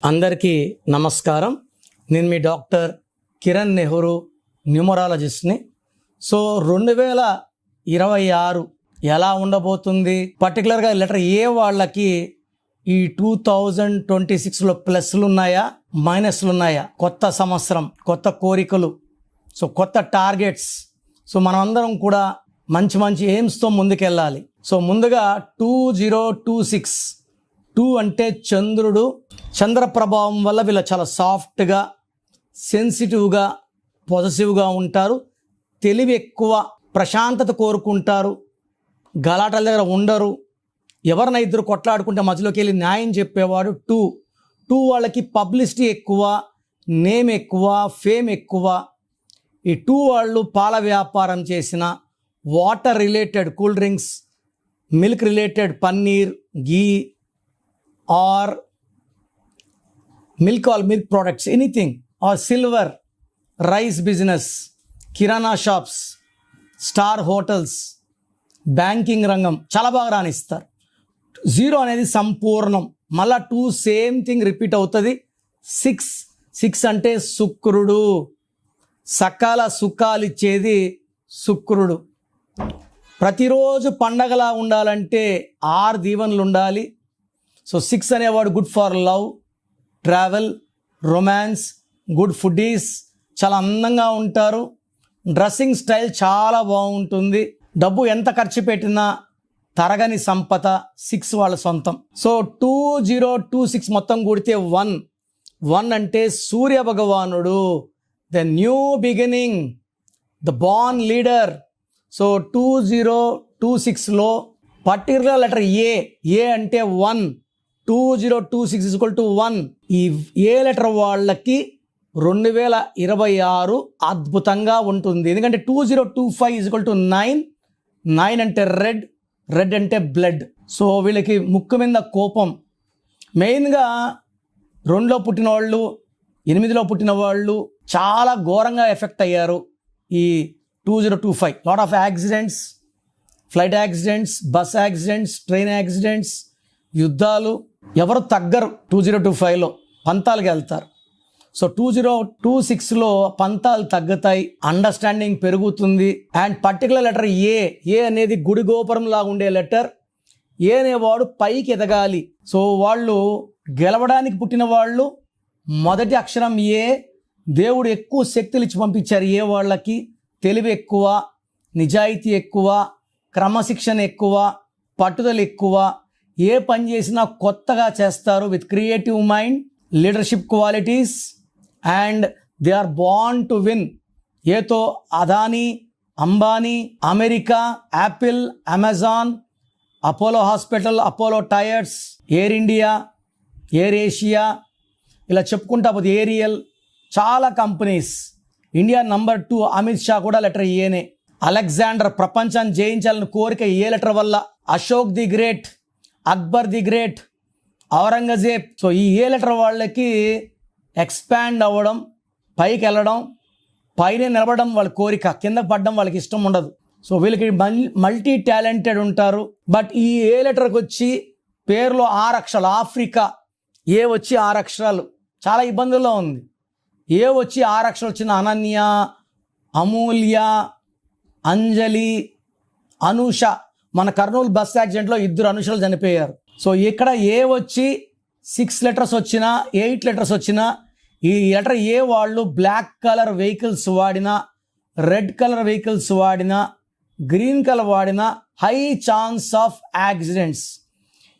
అందరికీ నమస్కారం. నేను మీ డాక్టర్ కిరణ్ నెహ్రూ, న్యూమరాలజిస్ట్ని. సో 2026 ఎలా ఉండబోతుంది, పర్టికులర్గా లెటర్ ఏ వాళ్ళకి ఈ 2026లో ప్లస్లు ఉన్నాయా మైనస్లు ఉన్నాయా, కొత్త సంవత్సరం, కొత్త కోరికలు, సో కొత్త టార్గెట్స్. సో మనం అందరం కూడా మంచి మంచి ఎయిమ్స్తో ముందుకెళ్ళాలి. సో ముందుగా 2026, 2 అంటే చంద్రుడు. చంద్ర ప్రభావం వల్ల వీళ్ళు చాలా సాఫ్ట్గా, సెన్సిటివ్గా, పాజిటివ్గా ఉంటారు. తెలివి ఎక్కువ, ప్రశాంతత కోరుకుంటారు, గలాటల దగ్గర ఉండరు. ఎవరిన ఇద్దరు కొట్లాడుకుంటే మధ్యలోకి వెళ్ళి న్యాయం చెప్పేవాడు. 2 వాళ్ళకి పబ్లిసిటీ ఎక్కువ, నేమ్ ఎక్కువ, ఫేమ్ ఎక్కువ. ఈ 2 వాళ్ళు పాల వ్యాపారం చేసిన, water related cool drinks, milk related paneer, ghee are milk products, anything, or silver, rice business, kirana shops, star hotels, banking రంగం చాలా బాగా రాణిస్తారు. 0 అనేది సంపూర్ణం. మళ్ళా 2 సేమ్ థింగ్ రిపీట్ అవుతుంది. 6 అంటే శుక్రుడు. సకాల సుఖాలు ఇచ్చేది శుక్రుడు. ప్రతిరోజు పండగలా ఉండాలంటే 6 దీవెనలు ఉండాలి. సో 6 అనేవాడు good for love, travel, romance, good foodies, చాలా అందంగా ఉంటారు. డ్రెస్సింగ్ స్టైల్ చాలా బాగుంటుంది. డబ్బు ఎంత ఖర్చు పెట్టినా తరగని సంపద 6 వాళ్ళ సొంతం. సో 2026 మొత్తం కూడితే 1 అంటే సూర్య భగవానుడు, the new beginning, the born leader. So 2026లో పర్టికులర్ లెటర్ ఏ అంటే 1. 2026 1. ఈ ఏ లెటర్ వాళ్ళకి 2026 అద్భుతంగా ఉంటుంది. ఎందుకంటే 2025 9 అంటే రెడ్ అంటే బ్లడ్. సో వీళ్ళకి ముక్కు మీద కోపం. మెయిన్గా 2లో పుట్టిన వాళ్ళు, 8లో పుట్టిన వాళ్ళు చాలా ఘోరంగా ఎఫెక్ట్ అయ్యారు ఈ 2025. Lot of accidents, flight accidents, bus accidents, train accidents, యుద్ధాలు. ఎవరు తగ్గరు 2025లో, పంతాలకు వెళ్తారు. సో 2026లో పంతాలు తగ్గుతాయి, అండర్స్టాండింగ్ పెరుగుతుంది. అండ్ పర్టికులర్ లెటర్ ఏ అనేది గుడి గోపురం లాగా ఉండే లెటర్. ఏ అనేవాడు పైకి ఎదగాలి. సో వాళ్ళు గెలవడానికి పుట్టిన వాళ్ళు. మొదటి అక్షరం ఏ. దేవుడు ఎక్కువ శక్తులు ఇచ్చి పంపించారు ఏ వాళ్ళకి. తెలివి ఎక్కువ, నిజాయితీ ఎక్కువ, క్రమశిక్షణ ఎక్కువ, పట్టుదల ఎక్కువ. ఏ పని చేసినా కొత్తగా చేస్తారు with creative mind, leadership qualities, and they are born to win. ఏతో Adani, Ambani, America, Apple, Amazon, Apollo hospital, Apollo tyres, Air India, Air Asia, ఇలా చెప్పుకుంటా పోతే ఏరియల్, చాలా companies. India number 2 Amit Shah కూడా లెటర్ ఏనే. అలెగ్జాండర్ ప్రపంచాన్ని జయించాలని కోరిక ఏ లెటర్ వల్ల. Ashok the great, Akbar the great, Aurangzeb. So ఈ ఏ లెటర్ వాళ్ళకి ఎక్స్పాండ్ అవ్వడం, పైకి వెళ్ళడం, పైన నిలబడడం వాళ్ళ కోరిక, కింద పడడం వాళ్ళకి ఇష్టం ఉండదు. సో వీళ్ళకి మల్టీ టాలెంటెడ్ ఉంటారు. బట్ ఈ ఏ లెటర్కి వచ్చి పేరులో 6 అక్షరాలు. ఆఫ్రికా ఏ వచ్చి 6 అక్షరాలు, చాలా ఇబ్బందుల్లో ఉంది. ఏ వచ్చి 6 అక్షరాలు వచ్చిన అనన్య, అమూల్య, అంజలి, అనూష. మన కర్నూలు బస్ యాక్సిడెంట్లో 2 అనుషలు చనిపోయారు. సో ఇక్కడ ఏ వచ్చి 6 లెటర్స్ వచ్చినా, 8 లెటర్స్ వచ్చినా, ఈ లెటర్ ఏ వాళ్ళు బ్లాక్ కలర్ వెహికల్స్ వాడినా, రెడ్ కలర్ వెహికల్స్ వాడినా, గ్రీన్ కలర్ వాడినా హై ఛాన్స్ ఆఫ్ యాక్సిడెంట్స్.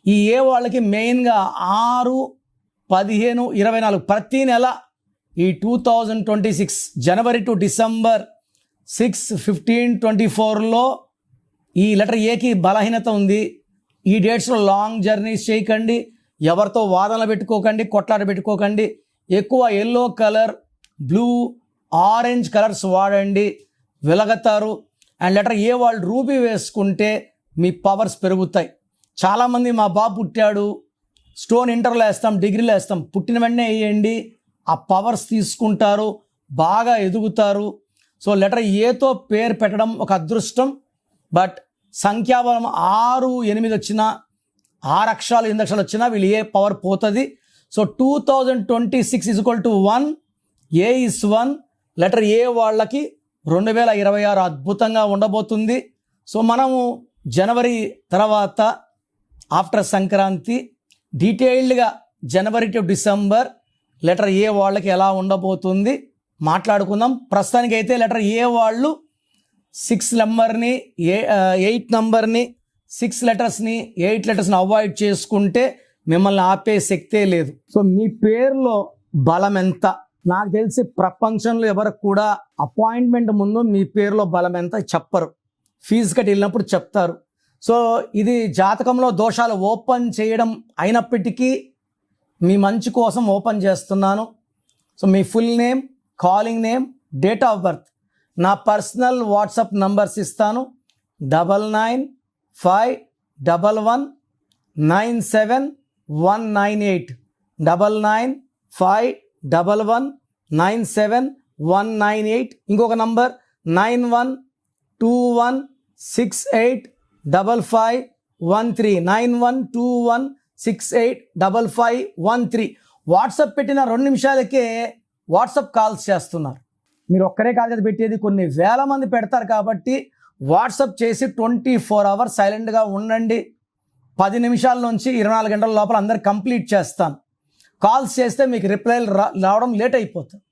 ఈ ఏ వాళ్ళకి మెయిన్గా 6, 15, 24 ప్రతి నెల ఈ 2026 జనవరి టు డిసెంబర్ 6, 15, 24లో ఈ లెటర్ ఏకి బలహీనత ఉంది. ఈ డేట్స్లో లాంగ్ జర్నీస్ చేయకండి, ఎవరితో వాదనలు పెట్టుకోకండి, కొట్లాట పెట్టుకోకండి. ఎక్కువ yellow colour, blue, orange colours వాడండి, వెలగతారు. అండ్ లెటర్ ఏ వాళ్ళు రూబీ వేసుకుంటే మీ పవర్స్ పెరుగుతాయి. చాలామంది మా బాబు పుట్టాడు, స్టోన్ ఇంటర్లో వేస్తాం, డిగ్రీలో వేస్తాం, పుట్టిన వెంటనే వేయండి, ఆ పవర్స్ తీసుకుంటారు, బాగా ఎదుగుతారు. సో లెటర్ ఏతో పేరు పెట్టడం ఒక అదృష్టం. బట్ సంఖ్యాబలం 6, 8 వచ్చినా, 6 అక్షరాలు 8 అక్షరాలు వచ్చినా వీళ్ళు ఏ పవర్ పోతుంది. So 2026 equal to 1, A is 1, letter A వాళ్ళకి 2026 అద్భుతంగా ఉండబోతుంది. సో మనము జనవరి తర్వాత ఆఫ్టర్ సంక్రాంతి డీటెయిల్డ్గా జనవరి టు డిసెంబర్ లెటర్ ఏ వాళ్ళకి ఎలా ఉండబోతుంది మాట్లాడుకుందాం. ప్రస్తుతానికి అయితే లెటర్ ఏ వాళ్ళు 6 నెంబర్ని 8 నెంబర్ని 6 లెటర్స్ని 8 లెటర్స్ని అవాయిడ్ చేసుకుంటే మిమ్మల్ని ఆపే శక్తే లేదు. సో మీ పేరులో బలం ఎంత? నాకు తెలిసి ప్రపంచంలో ఎవరికి కూడా అపాయింట్మెంట్ ముందు మీ పేరులో బలం ఎంత చెప్పరు, ఫీజు కట్టి వెళ్ళినప్పుడు చెప్తారు. సో ఇది జాతకంలో దోషాలు ఓపెన్ చేయడం అయినప్పటికీ మీ మంచి కోసం ఓపెన్ చేస్తున్నాను. So me full name, calling name, date of birth, నా పర్సనల్ వాట్సాప్ నంబర్స్ ఇస్తాను. 9951197198 9951197198. ఇంకొక నంబర్ 9121685513 9121685513. వాట్సాప్ పెట్టిన 2 నిమిషాలకే వాట్సాప్ కాల్స్ చేస్తున్నారు. మీరు ఒక్కరే కాదు కదా పెట్టేది, కొన్ని వేల మంది పెడతారు. కాబట్టి వాట్సాప్ చేసి 24 అవర్స్ సైలెంట్గా ఉండండి. 10 నిమిషాల నుంచి 24 గంటల లోపల అందరు కంప్లీట్ చేస్తాను. కాల్స్ చేస్తే మీకు రిప్లైలు రావడం లేట్ అయిపోతుంది.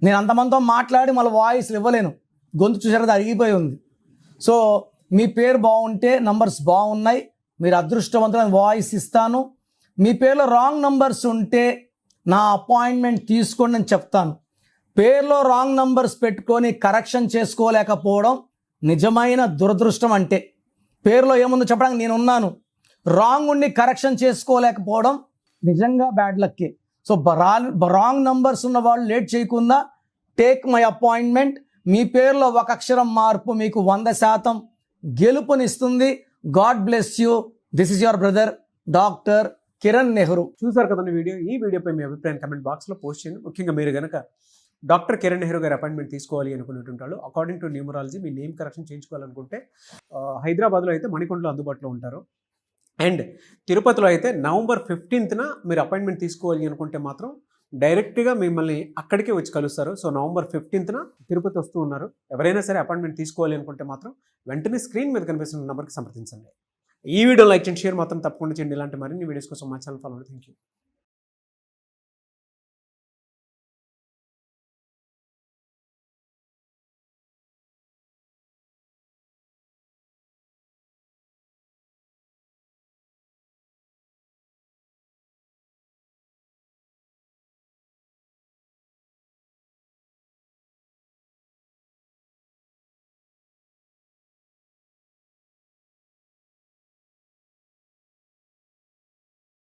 నేను అంతమందితో మాట్లాడి మళ్ళీ వాయిస్లు ఇవ్వలేను, గొంతు చూసారు అరిగిపోయి ఉంది. సో మీ పేరు బాగుంటే నంబర్స్ బాగున్నాయి, మీరు అదృష్టవంతులైన వాయిస్ ఇస్తాను. మీ పేరులో రాంగ్ నంబర్స్ ఉంటే నా అపాయింట్మెంట్ తీసుకోండి అని చెప్తాను. పేరులో రాంగ్ నంబర్స్ పెట్టుకొని కరెక్షన్ చేసుకోలేకపోవడం నిజమైన దురదృష్టం. అంటే పేరులో ఏముందో చెప్పడానికి నేను ఉన్నాను, రాంగ్ ఉండి కరెక్షన్ చేసుకోలేకపోవడం నిజంగా బ్యాడ్ లక్కే. సో రాంగ్ నంబర్స్ ఉన్న వాళ్ళు లేట్ చేయకుండా టేక్ మై అపాయింట్మెంట్. మీ పేరులో ఒక అక్షరం మార్పు మీకు 100% గెలుపునిస్తుంది. God bless you. This is your brother doctor Kiran Nehru. చూసారు కదండి వీడియో. ఈ వీడియోపై మీ అభిప్రాయం కమెంట్ బాక్స్లో పోస్ట్ చేయండి. ముఖ్యంగా మీరు కనుక డాక్టర్ కిరణ్ నెహ్రూ గారి అపాయింట్మెంట్ తీసుకోవాలి అనుకునేటువంటి వాళ్ళు అకార్డింగ్ టు న్యూమరాలజీ మీ నేమ్ కరెక్షన్ చేయించుకోవాలనుకుంటే హైదరాబాద్లో అయితే మణికొండలో అందుబాటులో ఉంటారు. అండ్ తిరుపతిలో అయితే నవంబర్ 15న మీరు అపాయింట్మెంట్ తీసుకోవాలి అనుకుంటే మాత్రం డైరెక్ట్గా మిమ్మల్ని అక్కడికే వచ్చి కలుస్తారు. సో నవంబర్ 15న తిరుపతి వస్తూ ఉన్నారు. ఎవరైనా సరే అపాయింట్మెంట్ తీసుకోవాలి అనుకుంటే మాత్రం వెంటనే స్క్రీన్ మీద కనిపిస్తున్న నెంబర్కి సంప్రదించండి. ఈ వీడియో లైక్ చేయండి, షేర్ మాత్రం తప్పకుండా చేయండి. ఇలాంటి మరిన్ని వీడియోస్ కోసం మా ఛానల్ ఫాలో అవ్వండి. Thank you.